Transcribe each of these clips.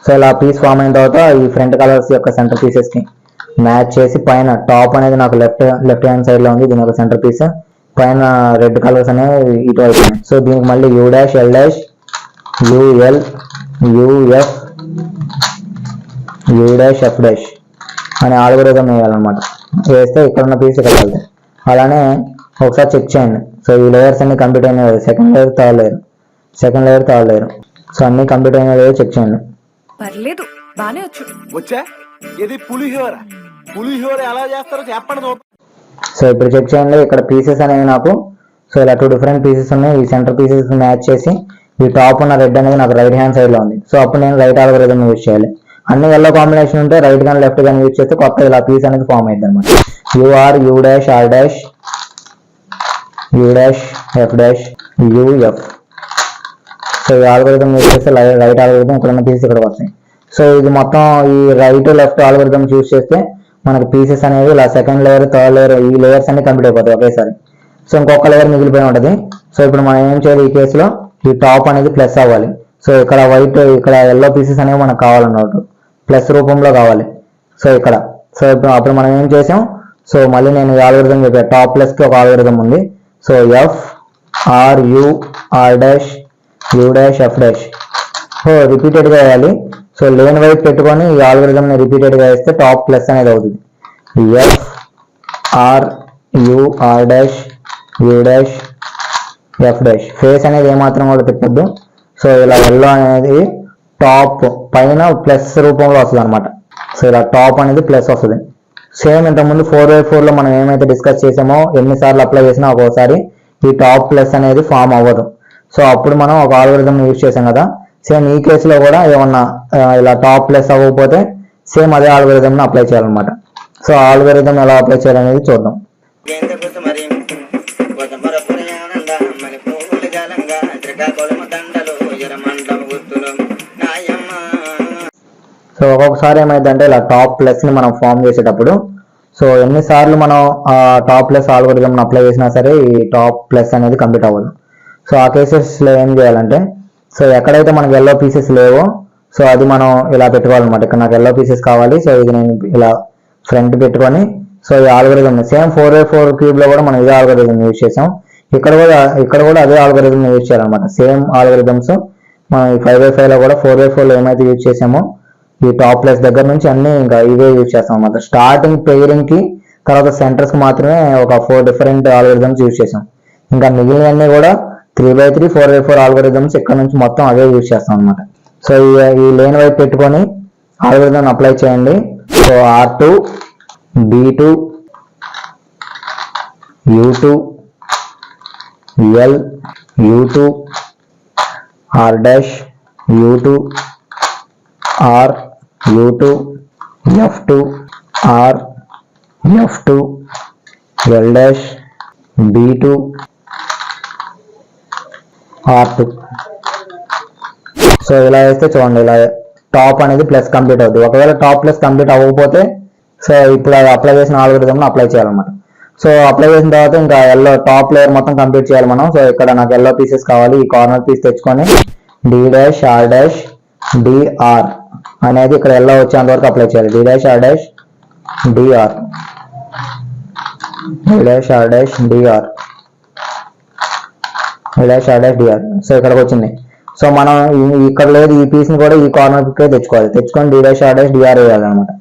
So ఇలా piece form అయిన తర్వాత ఈ ఫ్రంట్ కలర్స్ యొక్క సెంటర్ పీసెస్ కి మ్యాచ్ చేసి పైన టాప్ అనేది నాకు లెఫ్ట్ హ్యాండ్ సైడ్ లో ఉంది, దీని ఒక సెంటర్ పీస్, పైన రెడ్ కలర్స్ అనేవి ఇటు అవుతున్నాయి. సో దీనికి మళ్ళీ you dash L dash UL UF you dash F dash అనే ఆల్గోరిథం వేయాలన్నమాట. వేస్తే ఇక్కడ ఉన్న పీస్ ఇక్కడ వెళ్తాయి. అలానే ఒకసారి చెక్ చేయండి. సో ఈ లేయర్స్ అన్ని కంప్లీట్ అయినాయి, second layer third layer, second layer third layer, so అన్ని కంప్లీట్ అయినా లేదో చెక్ చేయండి. పర్లేదు బానే వచ్చా ఇది పులిహోర పులిహోర ఎలా చేస్తారో చెప్పండి. సో ఇప్పుడు చెక్ చేయండి, ఇక్కడ పీసెస్ అనేవి నాకు సో ఇలా 2 డిఫరెంట్ పీసెస్ ఉన్నాయి. ఈ సెంటర్ పీసెస్ మ్యాచ్ చేసి ఈ టాప్ ఉన్న రెడ్ అనేది నాకు రైట్ హ్యాండ్ సైడ్ లో ఉంది. సో అప్పుడు నేను రైట్ ఆల్గోరిథం యూజ్ చేయాలి. అన్ని ఎల్లో కాంబినేషన్ ఉంటే రైట్ కానీ లెఫ్ట్ కానీ యూజ్ చేస్తే కొత్త ఇలా పీస్ అనేది ఫామ్ అయింది అనమాట. U R U dash R dash U dash F dash U F. So ఈ ఆల్గోరిథం యూజ్ చేస్తే రైట్ ఆల్గోరిథం ఇక్కడ ఉన్న పీసెస్ ఇక్కడ వస్తాయి. సో ఇది మొత్తం ఈ రైట్ లెఫ్ట్ ఆల్గోరిథం యూజ్ చేస్తే మనకి పీసెస్ అనేవి ఇలా సెకండ్ లేయర్ థర్డ్ లేయర్ ఈ లేయర్స్ అన్ని కంప్లీట్ అయిపోతాయి ఒకేసారి. సో ఇంకొక లేయర్ మిగిలిపోయి ఉంటుంది. సో ఇప్పుడు మనం ఏం చేయాలి, ఈ కేసులో ఈ టాప్ అనేది ప్లస్ అవ్వాలి. సో ఇక్కడ వైట్ ఇక్కడ ఎల్లో పీసెస్ అనేవి మనకు కావాలన్నట్టు ప్లస్ రూపంలో కావాలి. సో ఇక్కడ సో ఇప్పుడు అప్పుడు మనం ఏం చేసాం, సో మళ్ళీ నేను ఈ ఆల్గోరిథం చెప్పాను, టాప్ ప్లస్ కి ఒక ఆల్గోరిథం ఉంది. So F R you are dash U dash F dash. So repeated గా వేయాలి. సో లేన్ వైపు పెట్టుకొని ఈ ఆల్గోరిథం ని రిపీటెడ్ గా వేస్తే టాప్ ప్లస్ అనేది అవుతుంది. F R you are dash U dash F dash. Face అనేది ఏమాత్రం కూడా తిప్పొద్దు. సో ఇలా ఎల్లో అనేది టాప్ పైన ప్లస్ రూపంలో వస్తుంది అనమాట. సో ఇలా టాప్ అనేది ప్లస్ వస్తుంది. సేమ్ ఇంతకుముందు 4x4 లో మనం ఏమైతే డిస్కస్ చేసామో ఎన్నిసార్లు అప్లై చేసినా ఒక్కోసారి ఈ టాప్ ప్లస్ అనేది ఫామ్ అవ్వదు. సో అప్పుడు మనం ఒక ఆల్గోరిథం యూజ్ చేసాం కదా, సేమ్ ఈ కేసులో కూడా ఏమన్నా ఇలా టాప్ ప్లస్ అవ్వకపోతే సేమ్ అదే ఆల్గోరిథం అప్లై చేయాలన్నమాట. సో ఆల్గోరిథం ఎలా అప్లై చేయాలనేది చూద్దాం. సో ఒక్కొక్కసారి ఏమైందంటే ఇలా టాప్ ప్లస్ ని మనం ఫామ్ చేసేటప్పుడు సో ఎన్నిసార్లు మనం ఆ టాప్ ప్లస్ ఆల్గోరిథం అప్లై చేసినా సరే ఈ టాప్ ప్లస్ అనేది కంప్లీట్ అవ్వదు. సో ఆ కేసెస్ లో ఏం చేయాలంటే, సో ఎక్కడైతే మనకి ఎల్లో పీసెస్ లేవో సో అది మనం ఇలా పెట్టుకోవాలన్నమాట. ఇక్కడ నాకు ఎల్లో పీసెస్ కావాలి, సో ఇది నేను ఇలా ఫ్రంట్ పెట్టుకొని సో ఈ ఆల్గోరిథం సేమ్ 4x4 క్యూబ్ లో కూడా మనం ఇదే ఆల్గోరిథం యూజ్ చేసాం. ఇక్కడ కూడా అదే ఆల్గోరిథం యూజ్ చేయాలన్నమాట. సేమ్ ఆల్గోరిథమ్స్ మనం ఈ 5x5 లో కూడా 4x4 లో ఏమైతే యూజ్ చేసామో ఈ టాప్ ప్లస్ దగ్గర నుంచి అన్ని ఇంకా ఇవే యూజ్ చేస్తాం అన్నమాట. స్టార్టింగ్ పెయిరింగ్ కి తర్వాత సెంటర్స్ కి మాత్రమే ఒక 4 డిఫరెంట్ ఆల్గోరిథమ్స్ యూజ్ చేసాం. ఇంకా మిగిలినవన్నీ కూడా 3x3 4x4 ఆల్గోరిథమ్స్ ఇక్కడ నుంచి మొత్తం అవే యూజ్ చేస్తాం అనమాట. సో ఈ లేన్ వైపు పెట్టుకొని ఆల్గోరిథం అప్లై చేయండి. So R2 B2 U2 L U2 R dash U2 R U2 F2 R F2 L dash B2 R2. So ఇలా వేస్తే చూడండి, ఇలా టాప్ అనేది ప్లస్ కంప్లీట్ అవుతుంది. ఒకవేళ టాప్ ప్లస్ కంప్లీట్ అవ్వకపోతే సో ఇప్పుడు అది అప్లై చేసిన ఆల్గోరిథం అప్లై చేయాలన్నమాట. సో అప్లై చేసిన తర్వాత ఇంకా ఎల్లో టాప్ లేయర్ మొత్తం కంప్లీట్ చేయాలి మనం. సో ఇక్కడ నాకు ఎల్లో పీసెస్ కావాలి, ఈ కార్నర్ పీస్ తెచ్చుకొని D dash R dash DR అనేది ఇక్కడ ఎల్లో వచ్చేంత వరకు అప్లై చేయాలి. D dash R dash DR D dash R dash DR D dash R dash DR. So ఇక్కడికి వచ్చింది. సో మనం ఇక్కడ లేదు, ఈ పీస్ ని కూడా ఈ కార్నర్ కి తెచ్చుకోవాలి. తెచ్చుకొని D dash R dash DR వేయాలన్నమాట.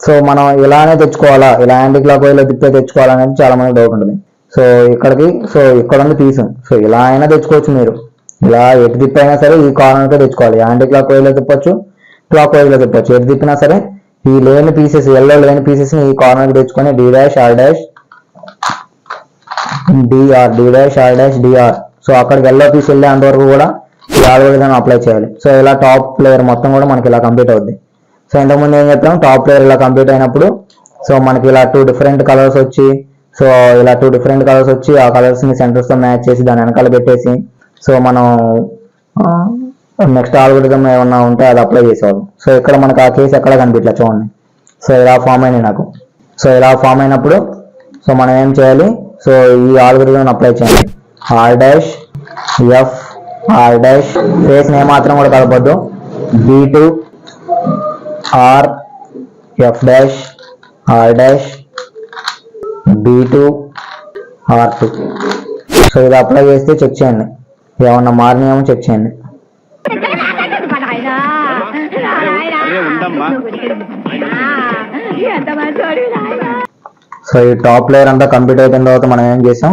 సో మనం ఇలానే తెచ్చుకోవాలా, ఇలా యాంటీ క్లాక్ వైజ్ లో తిప్పే తెచ్చుకోవాలనేది చాలా మంది డౌట్ ఉంటుంది. సో ఇక్కడికి సో ఇక్కడ ఉంది పీస్, సో ఇలా అయినా తెచ్చుకోవచ్చు. మీరు ఇలా ఎటు తిప్పైనా సరే ఈ కార్నర్ కే తెచ్చుకోవాలి. యాంటీ క్లాక్ వైజ్ లో తిప్పొచ్చు, క్లాక్ వైజ్ లో తిప్పొచ్చు. ఎటు తిప్పినా సరే ఈ లేని పీసెస్ ఎల్లో లేని పీసెస్ ని ఈ కార్నర్ కి తెచ్చుకొని D dash R dash DR D dash R dash DR. So అక్కడికి ఎల్లో పీస్ వెళ్ళేంత వరకు కూడా ఈ ఆల్గోరిథం అప్లై చేయాలి. సో ఇలా టాప్ లేయర్ మొత్తం కూడా మనకి ఇలా కంప్లీట్ అవుద్ది. సో ఇంతకుముందు ఏం చెప్తాం, టాప్ లేయర్ ఇలా కంప్లీట్ అయినప్పుడు సో మనకి ఇలా 2 డిఫరెంట్ కలర్స్ వచ్చి సో ఇలా 2 డిఫరెంట్ కలర్స్ వచ్చి ఆ కలర్స్ ని సెంటర్స్ తో మ్యాచ్ చేసి దాని వెనకాల పెట్టేసి సో మనం నెక్స్ట్ ఆల్గోరిథం ఏమన్నా ఉంటే అది అప్లై చేసేవాళ్ళం. సో ఇక్కడ మనకు ఆ కేసు ఎక్కడ కనిపించలేదు చూడండి. సో ఇలా ఫామ్ అయినాయి నాకు. సో ఇలా ఫామ్ అయినప్పుడు సో మనం ఏం చేయాలి, సో ఈ ఆల్గోరిథం అప్లై చేయండి. R dash F R dash face ని ఏమాత్రం కూడా కలపొద్దు. B2 R F dash R dash B2 R2. So ఇది అప్లై చేస్తే చెక్ చేయండి, ఏమన్నా మారినాయేమో చెక్ చేయండి. సో ఈ టాప్ లేయర్ అంతా కంప్లీట్ అయిపోయిన తర్వాత మనం ఏం చేసాం,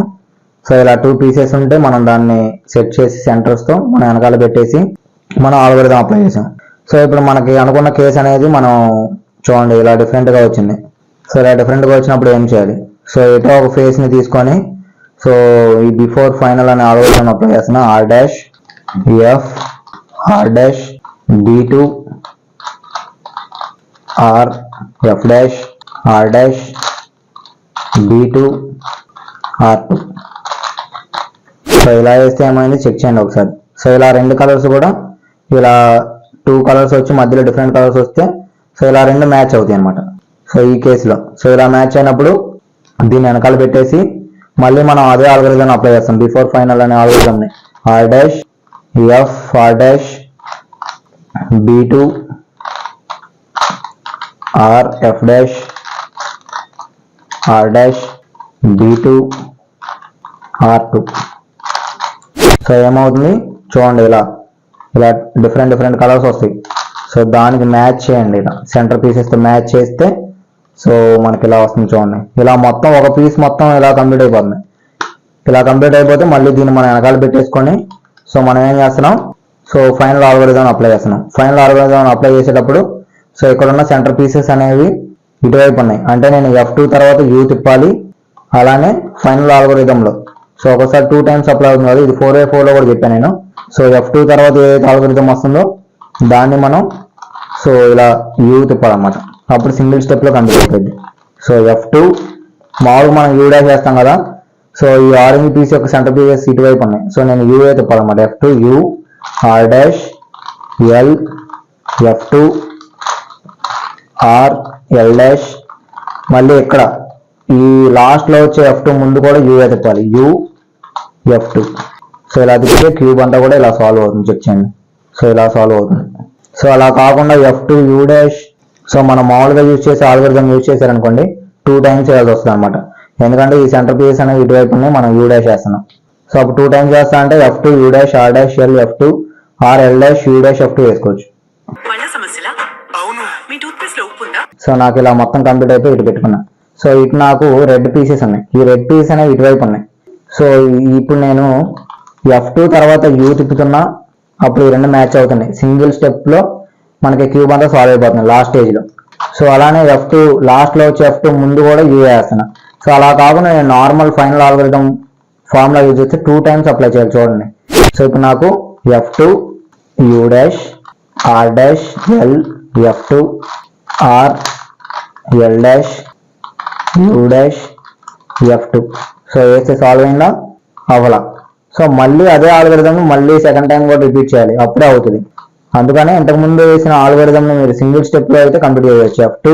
సో ఇలా 2 పీసెస్ ఉంటే మనం దాన్ని సెట్ చేసి సెంటర్స్తో మనం వెనకాల పెట్టేసి మనం ఆల్గోరిథం అప్లై చేసాం. సో ఇప్పుడు మనకి అనుకున్న కేసు అనేది మనం చూడండి ఇలా డిఫరెంట్గా వచ్చింది. సో ఇలా డిఫరెంట్గా వచ్చినప్పుడు ఏం చేయాలి, సో ఇటో ఒక ఫేస్ని తీసుకొని సో ఈ బిఫోర్ ఫైనల్ అనే ఆల్గోరిథం అప్లై చేస్తున్నా. R dash F R dash B2 R F dash R dash B2 R2. So ఇలా వేస్తే ఏమైంది చెక్ చేయండి ఒకసారి. సో ఇలా 2 కలర్స్ కూడా ఇలా 2 కలర్స్ వచ్చి మధ్యలో డిఫరెంట్ కలర్స్ వస్తే సో ఇలా 2 మ్యాచ్ అవుతాయి అనమాట. సో ఈ కేసులో సో ఇలా మ్యాచ్ అయినప్పుడు దీన్ని వెనకాల పెట్టేసి మళ్ళీ మనం అదే ఆల్గోరిథం అప్లై చేస్తాం, బిఫోర్ ఫైనల్ అనే ఆల్గోరిథంని. R dash F R dash B2 R F dash R dash B2 R2. So ఏమవుతుంది చూడండి, ఇలా ఇలా డిఫరెంట్ కలర్స్ వస్తాయి. సో దానికి మ్యాచ్ చేయండి, ఇలా సెంటర్ పీసెస్తో మ్యాచ్ చేస్తే సో మనకి ఇలా వస్తుంది చూడండి. ఇలా మొత్తం ఒక పీస్ మొత్తం ఇలా కంప్లీట్ అయిపోతుంది. ఇలా కంప్లీట్ అయిపోతే మళ్ళీ దీన్ని మనం వెనకాల పెట్టేసుకొని సో మనం ఏం చేస్తున్నాం, సో ఫైనల్ ఆల్గోరిథం అప్లై చేస్తున్నాం. ఫైనల్ ఆల్గోరిథం అప్లై చేసేటప్పుడు సో ఇక్కడ ఉన్న సెంటర్ పీసెస్ అనేవి ఇటువైపు ఉన్నాయి, అంటే నేను F2 తర్వాత U తిప్పాలి. అలానే ఫైనల్ ఆల్గోరిథంలో సో ఒకసారి 2 టైమ్స్ అప్లై అవుతుంది కదా, ఇది 4x4లో కూడా చెప్పాను నేను. సో F2 తర్వాత ఏదైతే ఆల్గోరిథం వస్తుందో దాన్ని మనం సో ఇలా U తిప్పాలన్నమాట, అప్పుడు సింగిల్ స్టెప్లో కంప్లీట్ అవుతుంది. సో F2 మామూలుగా మనం U డాష్ చేస్తాం కదా, సో ఈ ఆరెంజ్ పీస్ యొక్క సెంటర్ పీసెస్ ఇటువైపు ఉన్నాయి. సో నేను U తిప్పాలన్నమాట, F2 U R dash L F2 R L dash, మళ్ళీ ఇక్కడ ఈ లాస్ట్లో వచ్చే F2 ముందు కూడా U తిప్పాలి, U F2. సో ఇలా తిప్పితే క్యూబ్ అంతా కూడా ఇలా సాల్వ్ అవుతుంది, చెక్ చేయండి. సో ఇలా సాల్వ్ అవుతుంది. సో అలా కాకుండా F2 U డాష్ సో మనం మామూలుగా యూజ్ చేసే ఆల్గోరిథం యూజ్ చేశారనుకోండి 2 టైమ్స్ చేయాల్సి వస్తుంది అనమాట, ఎందుకంటే ఈ సెంటర్ పీసెస్ అనేవి ఇటువైపు ఉన్నాయి, మనం U డాష్ చేస్తున్నాం. సో అప్పుడు 2 టైమ్స్ చేస్తా అంటే F2 U dash R dash L F2 R L dash U dash F2 వేసుకోవచ్చు. సో నాకు ఇలా మొత్తం కంప్లీట్ అయిపోయి ఇటు పెట్టుకున్నా. సో ఇటు నాకు రెడ్ పీసెస్ ఉన్నాయి, ఈ రెడ్ పీసెస్ అనేవి ఇటువైపు ఉన్నాయి. సో ఇప్పుడు నేను F2 తర్వాత U తిప్పుతున్నా, అప్పుడు ఈ 2 మ్యాచ్ అవుతున్నాయి. సింగిల్ స్టెప్లో మనకి క్యూబ్ అంతా సాల్వ్ అయిపోతుంది లాస్ట్ స్టేజ్లో. సో అలానే F2 లాస్ట్లో వచ్చే F2 ముందు కూడా U వేస్తున్నా. సో అలా కాకుండా నేను normal final algorithm formula use చేస్తే 2 టైమ్స్ అప్లై చేయాలి చూడండి. సో ఇప్పుడు నాకు F2 U dash R dash L F2 R L dash U dash F2. So వేస్తే సాల్వ్ అయిందా అవ్వాల. సో మళ్ళీ అదే ఆల్గోరిథం మళ్ళీ సెకండ్ టైం కూడా రిపీట్ చేయాలి, అప్పుడే అవుతుంది. అందుకని ఇంతకుముందు వేసిన ఆల్గోరిథంని మీరు సింగిల్ స్టెప్లో అయితే కంప్లీట్ చేయవచ్చు. F2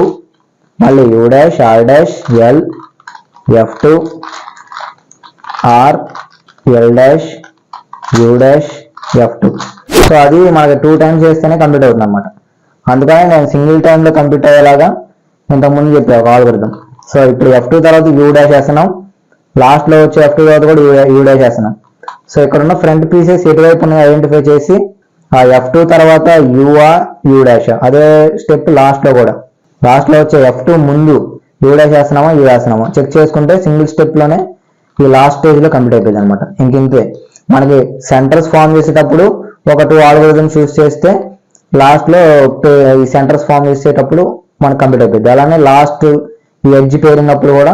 మళ్ళీ U dash R dash L F2 R L dash U dash F2. So అది మనకి 2 టైమ్స్ చేస్తేనే కంప్లీట్ అవుతుంది అనమాట. అందుకని నేను సింగిల్ టైంలో కంప్లీట్ అయ్యేలాగా ఇంతకుముందు చెప్పాను ఒక ఆల్గోరిథం. సో ఇప్పుడు F2 తర్వాత U డాష్ చేస్తున్నాం, లాస్ట్లో వచ్చే F2 తర్వాత కూడా U డాష్ చేస్తున్నాం. సో ఇక్కడ ఉన్న ఫ్రంట్ పీసెస్ ఎటువైపు ఉన్నాయి ఐడెంటిఫై చేసి ఆ F2 తర్వాత U డాష్ అదే స్టెప్ లాస్ట్లో కూడా, లాస్ట్లో వచ్చే F2 ముందు U డాష్ చేస్తున్నామా U వేస్తున్నామా చెక్ చేసుకుంటే సింగిల్ స్టెప్లోనే ఈ లాస్ట్ స్టేజ్లో కంప్లీట్ అయిపోయింది అనమాట. ఇంతే మనకి సెంటర్స్ ఫామ్ చేసేటప్పుడు ఒక 2 ఆల్గోరిథమ్స్ యూస్ చేస్తే లాస్ట్లో ఈ సెంటర్స్ ఫామ్ చేసేటప్పుడు మనకు కంప్లీట్ అయిపోయింది. అలానే లాస్ట్ ఈ ఎడ్జ్ పేరింగ్ అప్పుడు కూడా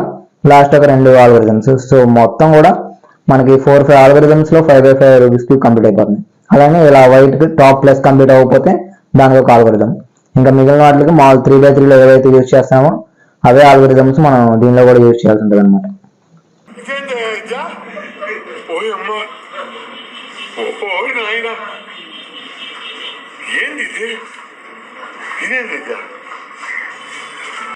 లాస్ట్ ఒక 2 ఆల్గోరిథమ్స్. సో మొత్తం కూడా మనకి 4-5 ఆల్గోరిథమ్స్లో 5x5 రూపీస్ కంప్లీట్ అయిపోతుంది. అలానే ఇలా వైట్ టాప్ ప్లస్ కంప్లీట్ అవ్వకపోతే దానికి ఒక ఆల్గోరిథం, ఇంకా మిగిలిన వాటికి మామూలు 3x3లో ఏవైతే యూజ్ చేస్తామో అవే ఆల్గోరిథమ్స్ మనం దీనిలో కూడా యూజ్ చేయాల్సి ఉంటుంది అనమాట. ఏంది